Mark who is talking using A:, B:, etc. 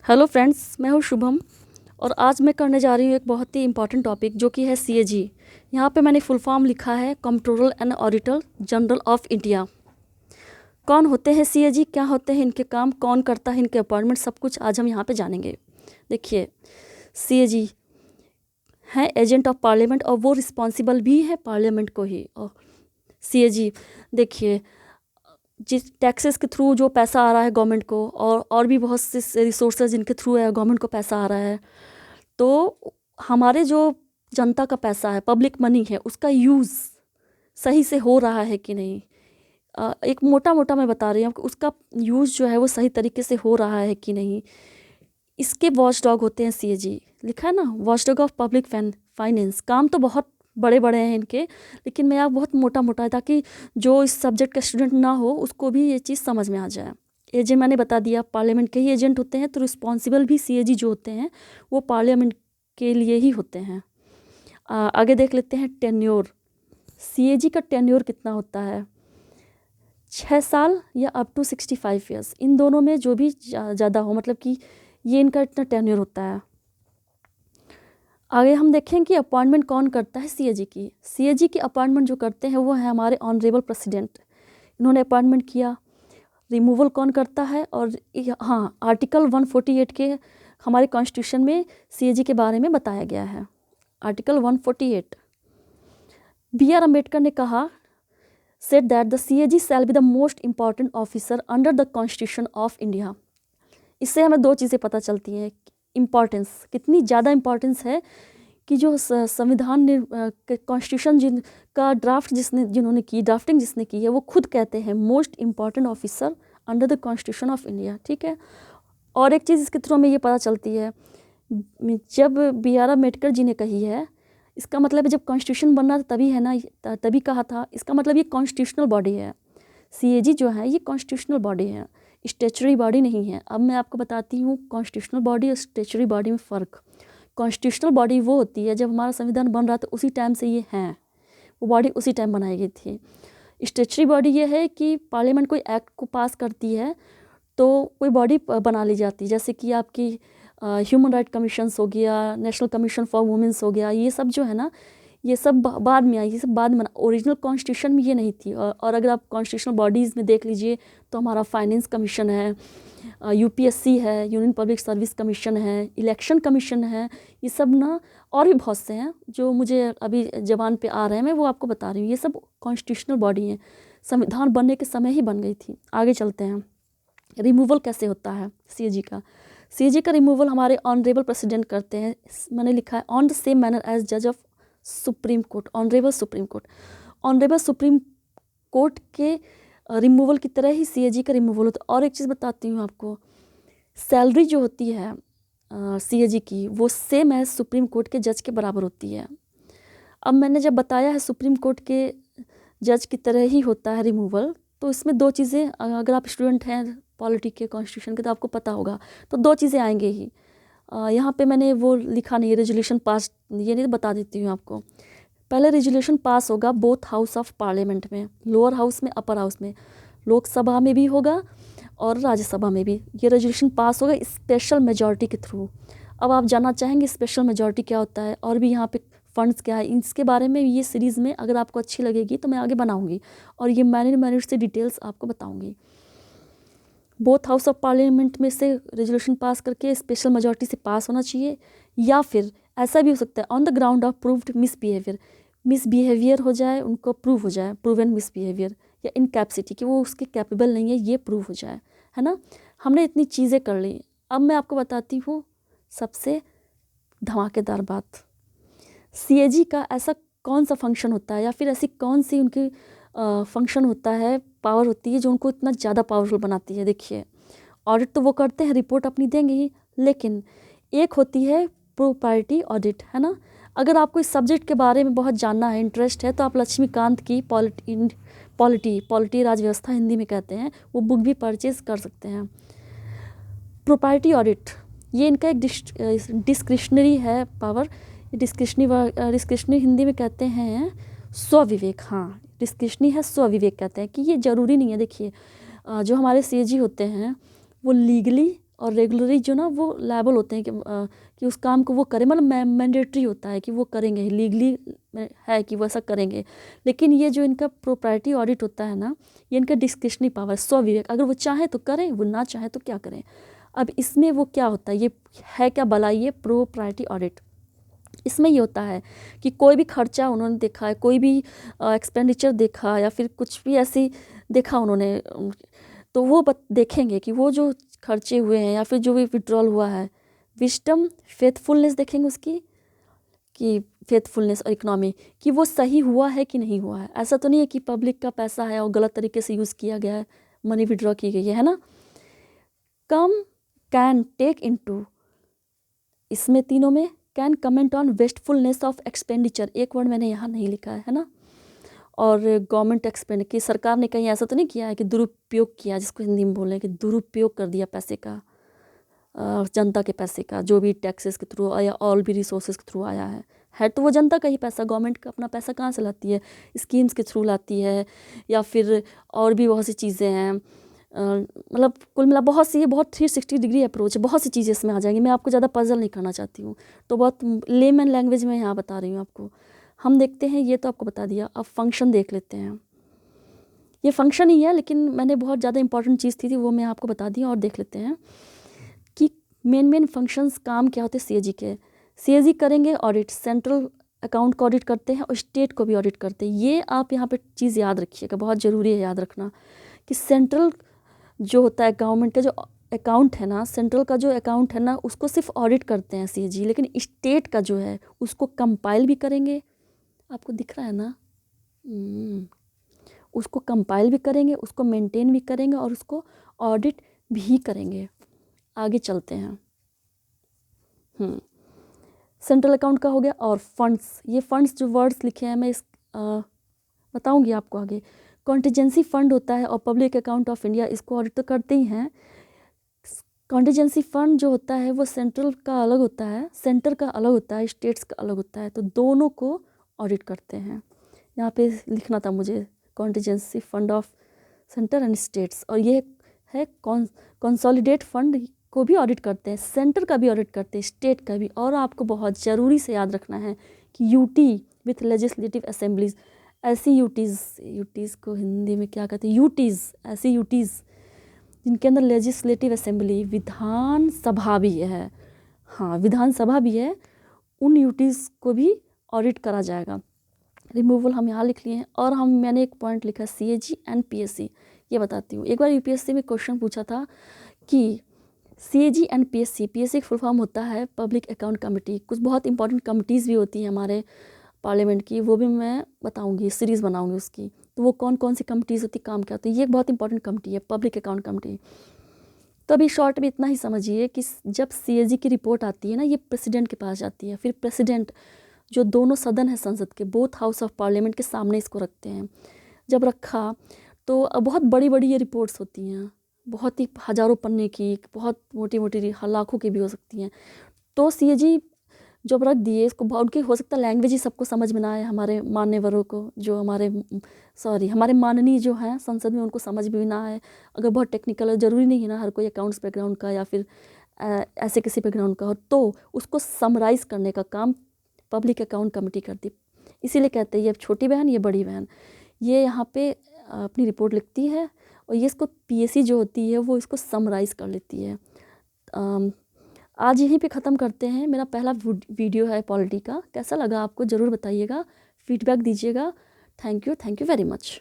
A: Hello friends, मैं हूँ शुभम और आज मैं करने जा रही हूँ एक बहुत ही इम्पॉर्टेंट टॉपिक जो कि है सीएजी। यहाँ पे मैंने फुल फॉर्म लिखा है controller and auditor general of India. कौन होते हैं सीएजी, क्या होते हैं इनके काम, कौन करता है इनके अपॉइंटमेंट, सब कुछ आज हम यहाँ पे जानेंगे। देखिए, सीएजी हैं एजेंट ऑफ पार्लियामेंट और वो रिस्पॉन्सिबल भी है पार्लियामेंट को ही। और सीएजी देखिए, जिस टैक्सेस के थ्रू जो पैसा आ रहा है गवर्नमेंट को और भी बहुत से रिसोर्सेज जिनके थ्रू है गवर्नमेंट को पैसा आ रहा है, तो हमारे जो जनता का पैसा है, पब्लिक मनी है, उसका यूज़ सही से हो रहा है कि नहीं। एक मोटा मोटा मैं बता रही हूँ कि उसका यूज़ जो है वो सही तरीके से हो रहा है कि नहीं, इसके वॉच डॉग होते हैं सीएजी। लिखा है ना, watch dog of public finance. काम तो बहुत बड़े बड़े हैं इनके, लेकिन मैं आप बहुत मोटा मोटा है ताकि जो इस सब्जेक्ट का स्टूडेंट ना हो उसको भी ये चीज़ समझ में आ जाए। एजेंट मैंने बता दिया, पार्लियामेंट के ही एजेंट होते हैं, तो रिस्पॉन्सिबल भी सीएजी जो होते हैं वो पार्लियामेंट के लिए ही होते हैं। आगे देख लेते हैं टेन्योर। सीएजी का टेन्योर कितना होता है? 6 साल या अप टू 65 ईयर्स, इन दोनों में जो भी ज़्यादा हो, मतलब कि ये इनका इतना टेन्योर होता है। आगे हम देखें कि अपॉइंटमेंट कौन करता है सीएजी की। सीएजी की अपॉइंटमेंट जो करते हैं वो है हमारे ऑनरेबल प्रेसिडेंट। इन्होंने अपॉइंटमेंट किया। रिमूवल कौन करता है? और हाँ, आर्टिकल 148 के हमारे कॉन्स्टिट्यूशन में सीएजी के बारे में बताया गया है। आर्टिकल 148, बी आर अम्बेडकर ने कहा, said that the CAG shall be the most important officer under the constitution of India. इससे हमें दो चीज़ें पता चलती हैं। इम्पॉर्टेंस, कितनी ज़्यादा इम्पॉर्टेंस है कि जो संविधान कॉन्स्टिट्यूशन का जिन्होंने की ड्राफ्टिंग जिसने की है, वो खुद कहते हैं most important officer under the constitution of India. ठीक है। और एक चीज़ इसके थ्रू हमें ये पता चलती है, जब बी आर अम्बेडकर जी ने कही है, इसका मतलब है जब कॉन्स्टिट्यूशन बनना था तभी है ना, तभी कहा था। इसका मतलब ये कॉन्स्टिट्यूशनल बॉडी है। सीएजी जो है ये कॉन्स्टिट्यूशनल बॉडी है, स्टेचुरी बॉडी नहीं है। अब मैं आपको बताती हूँ कॉन्स्टिट्यूशनल बॉडी और स्टेचुरी बॉडी में फ़र्क। कॉन्स्टिट्यूशनल बॉडी वो होती है जब हमारा संविधान बन रहा था उसी टाइम से ये हैं, वो बॉडी उसी टाइम बनाई गई थी। स्टेचुरी बॉडी ये है कि पार्लियामेंट कोई एक्ट को पास करती है तो कोई बॉडी बना ली जाती है, जैसे कि आपकी ह्यूमन राइट कमीशंस हो गया, नेशनल कमीशन फॉर वुमेंस हो गया, ये सब जो है ना, ये सब बाद में आई, ये सब बाद में। ओरिजिनल कॉन्स्टिट्यूशन में ये नहीं थी। और अगर आप कॉन्स्टिट्यूशनल बॉडीज़ में देख लीजिए तो हमारा फाइनेंस कमीशन है, यूपीएससी है, यूनियन पब्लिक सर्विस कमीशन है, इलेक्शन कमीशन है, ये सब ना, और भी बहुत से हैं जो मुझे अभी ज़बान पे आ रहे हैं, मैं वो आपको बता रही हूँ। ये सब कॉन्स्टिट्यूशनल बॉडी हैं, संविधान बनने के समय ही बन गई थी। आगे चलते हैं, रिमूवल कैसे होता है सीएजी का। सीएजी का रिमूवल हमारे ऑनरेबल प्रेसिडेंट करते हैं। मैंने लिखा है on the same manner as जज of Supreme Court, honourable Supreme Court. Honourable Supreme Court के रिमूवल की तरह ही सीएजी का रिमूवल होता है। और एक चीज़ बताती हूँ आपको, सैलरी जो होती है सीएजी की, वो सेम एज सुप्रीम कोर्ट के जज के बराबर होती है। अब मैंने जब बताया है सुप्रीम कोर्ट के जज की तरह ही होता है रिमूवल, तो इसमें दो चीज़ें, अगर आप स्टूडेंट हैं पॉलिटी के कॉन्स्टिट्यूशन के तो आपको पता होगा, तो दो चीज़ें आएंगे ही। यहाँ पे मैंने वो लिखा नहीं, रेजोल्यूशन पास, ये नहीं, बता देती हूँ आपको। पहले रेजोल्यूशन पास होगा बोथ हाउस ऑफ पार्लियामेंट में, लोअर हाउस में, अपर हाउस में, लोकसभा में भी होगा और राज्यसभा में भी। ये रेजोल्यूशन पास होगा स्पेशल मेजॉरिटी के थ्रू। अब आप जानना चाहेंगे स्पेशल मेजॉरिटी क्या होता है और भी यहाँ पे फंड्स क्या है, इसके बारे में ये सीरीज़ में अगर आपको अच्छी लगेगी तो मैं आगे बनाऊँगी और ये मैंने से डिटेल्स आपको बताऊँगी। बोथ हाउस ऑफ पार्लियामेंट में से रेजोल्यूशन पास करके स्पेशल मेजॉरिटी से पास होना चाहिए, या फिर ऐसा भी हो सकता है on the ground of proved misbehaviour हो जाए, उनको प्रूव हो जाए, प्रूवन मिसबिहेवियर या इनकैपेसिटी कि वो उसके कैपेबल नहीं है, ये प्रूव हो जाए, है ना। हमने इतनी चीज़ें कर ली। अब मैं आपको बताती हूँ सबसे धमाकेदार बात, सीएजी का ऐसा कौन सा फंक्शन होता है या फिर ऐसी कौन सी उनकी फंक्शन होता है, पावर होती है जो उनको इतना ज़्यादा पावरफुल बनाती है। देखिए, ऑडिट तो वो करते हैं, रिपोर्ट अपनी देंगे ही, लेकिन एक होती है प्रोप्राइटी ऑडिट, है ना। अगर आपको इस सब्जेक्ट के बारे में बहुत जानना है, इंटरेस्ट है, तो आप लक्ष्मीकांत की पॉलिटी राजव्यवस्था हिंदी में कहते हैं, वो बुक भी परचेज कर सकते हैं। प्रोप्राइटी ऑडिट ये इनका एक डिस्क्रिशनरी है पावर। डिस्क्रिशनरी हिंदी में कहते हैं स्वविवेक। हाँ, डिस्क्रिशनरी है, स्वविवेक कहते हैं कि ये ज़रूरी नहीं है। देखिए, जो हमारे सीएजी होते हैं वो लीगली और रेगुलरली जो ना वो लायबल होते हैं कि उस काम को वो करें, मतलब मैंडेटरी होता है कि वो करेंगे, लीगली है कि वो ऐसा करेंगे। लेकिन ये जो इनका प्रोप्राइटी ऑडिट होता है ना, ये इनका डिस्क्रिशनरी पावर, स्वविवेक, अगर वो चाहें तो करें, वो ना चाहें तो क्या करें। अब इसमें वो क्या होता है, ये है क्या भला, ये प्रोप्राइटी ऑडिट। इसमें ये होता है कि कोई भी खर्चा उन्होंने देखा है, कोई भी एक्सपेंडिचर देखा या फिर कुछ भी ऐसी देखा उन्होंने, तो वो देखेंगे कि वो जो खर्चे हुए हैं या फिर जो भी विड्रॉल हुआ है, विस्डम, फेथफुलनेस देखेंगे उसकी, कि फेथफुलनेस और इकोनॉमी, कि वो सही हुआ है कि नहीं हुआ है। ऐसा तो नहीं है कि पब्लिक का पैसा है और गलत तरीके से यूज़ किया गया है, मनी विड्रॉ की गई है ना। कम, कैन, टेक इनटू, इसमें तीनों में can comment on wastefulness of expenditure, एक वर्ड मैंने यहाँ नहीं लिखा है ना। और गवर्नमेंट एक्सपेंड की सरकार ने कहीं ऐसा तो नहीं किया है कि दुरुपयोग किया, जिसको हिंदी में बोलें कि दुरुपयोग कर दिया पैसे का, जनता के पैसे का, जो भी टैक्सेस के थ्रू या ऑल भी रिसोर्सेज के थ्रू आया है तो वो जनता का ही पैसा। गवर्नमेंट का अपना पैसा कहाँ से लाती है, स्कीम्स के थ्रू लाती है, या फिर और भी बहुत सी चीज़ें हैं। मतलब कुल मिला बहुत सी, ये बहुत 360 डिग्री अप्रोच है, बहुत सी चीज़ें इसमें आ जाएंगी। मैं आपको ज़्यादा पजल नहीं करना चाहती हूँ, तो बहुत लेमन लैंग्वेज में यहाँ बता रही हूँ आपको। हम देखते हैं, ये तो आपको बता दिया, अब फंक्शन देख लेते हैं। ये फंक्शन ही है, लेकिन मैंने बहुत ज़्यादा इंपॉर्टेंट चीज़ थी वो मैं आपको बता दी, और देख लेते हैं कि मेन फंक्शंस काम क्या होते हैं सीएजी के। सीएजी करेंगे ऑडिट, सेंट्रल अकाउंट को ऑडिट करते हैं और स्टेट को भी ऑडिट करते हैं। ये आप यहाँ पे चीज़ याद रखिएगा, बहुत ज़रूरी है याद रखना कि सेंट्रल जो होता है गवर्नमेंट का जो अकाउंट है ना, सेंट्रल का जो अकाउंट है ना, उसको सिर्फ ऑडिट करते हैं सीएजी, लेकिन स्टेट का जो है उसको कंपाइल भी करेंगे। आपको दिख रहा है ना, उसको कंपाइल भी करेंगे, उसको मेंटेन भी करेंगे और उसको ऑडिट भी करेंगे। आगे चलते हैं। सेंट्रल अकाउंट का हो गया। और फंड्स, ये फंड्स जो वर्ड्स लिखे हैं मैं बताऊंगी आपको आगे। कॉन्टीजेंसी फंड होता है और पब्लिक अकाउंट ऑफ इंडिया, इसको ऑडिट तो करते ही हैं। कॉन्टीजेंसी फंड जो होता है वो सेंट्रल का अलग होता है, सेंटर का अलग होता है, स्टेट्स का अलग होता है, तो दोनों को ऑडिट करते हैं। यहाँ पे लिखना था मुझे, contingency fund of centre and states. और ये है कंसोलिडेट फंड को भी ऑडिट करते हैं, सेंटर का भी ऑडिट करते हैं, स्टेट का भी। और आपको बहुत ज़रूरी से याद रखना है कि यूटी विथ लेजिस्लेटिव असेंबलीज, ऐसी यूटीज़ को हिंदी में क्या कहते हैं, यूटीज़, ऐसी यूटीज़ जिनके अंदर लेजिस्लेटिव असेंबली, विधान सभा भी है, हाँ विधान सभा भी है, उन यूटीज़ को भी ऑडिट करा जाएगा। रिमूवल हम यहाँ लिख लिए हैं। और मैंने एक पॉइंट लिखा सीएजी एंड पीएससी, ये बताती हूँ। एक बार यूपीएससी में क्वेश्चन पूछा था कि सीएजी एंड पीएससी, पीएससी का फुल फॉर्म होता है पब्लिक अकाउंट कमेटी। कुछ बहुत इंपॉर्टेंट कमिटीज़ भी होती हैं हमारे पार्लियामेंट की, वो भी मैं बताऊंगी, सीरीज़ बनाऊंगी उसकी। तो वो कौन कौन सी कमिटीज़ होती, काम क्या होती है, ये एक बहुत इंपॉर्टेंट कमिटी है पब्लिक अकाउंट कमिटी। तो अभी शॉर्ट में इतना ही समझिए कि जब सीएजी की रिपोर्ट आती है ना, ये प्रेसिडेंट के पास जाती है, फिर प्रेसिडेंट जो दोनों सदन है संसद के, बोथ हाउस ऑफ पार्लियामेंट के सामने इसको रखते हैं। जब रखा तो बहुत बड़ी बड़ी ये रिपोर्ट्स होती हैं, बहुत ही हज़ारों पन्ने की, बहुत मोटी मोटी लाखों की भी हो सकती हैं। तो सीएजी जब रख दिए इसको, उनकी हो सकता है लैंग्वेज ही सबको समझ में ना आए, हमारे मान्यवरों को, जो हमारे माननीय जो हैं संसद में, उनको समझ भी ना आए। अगर बहुत टेक्निकल है, ज़रूरी नहीं है ना हर कोई अकाउंट्स बैकग्राउंड का या फिर ऐसे किसी बैकग्राउंड का हो, तो उसको समराइज़ करने का काम पब्लिक अकाउंट कमेटी करती। इसीलिए कहते हैं ये छोटी बहन, ये बड़ी बहन, ये यहाँ पे अपनी रिपोर्ट लिखती है और ये इसको पीएससी जो होती है वो इसको समराइज़ कर लेती है। आज यहीं पे ख़त्म करते हैं। मेरा पहला वीडियो है पॉलिटी का, कैसा लगा आपको ज़रूर बताइएगा, फीडबैक दीजिएगा। Thank you very much.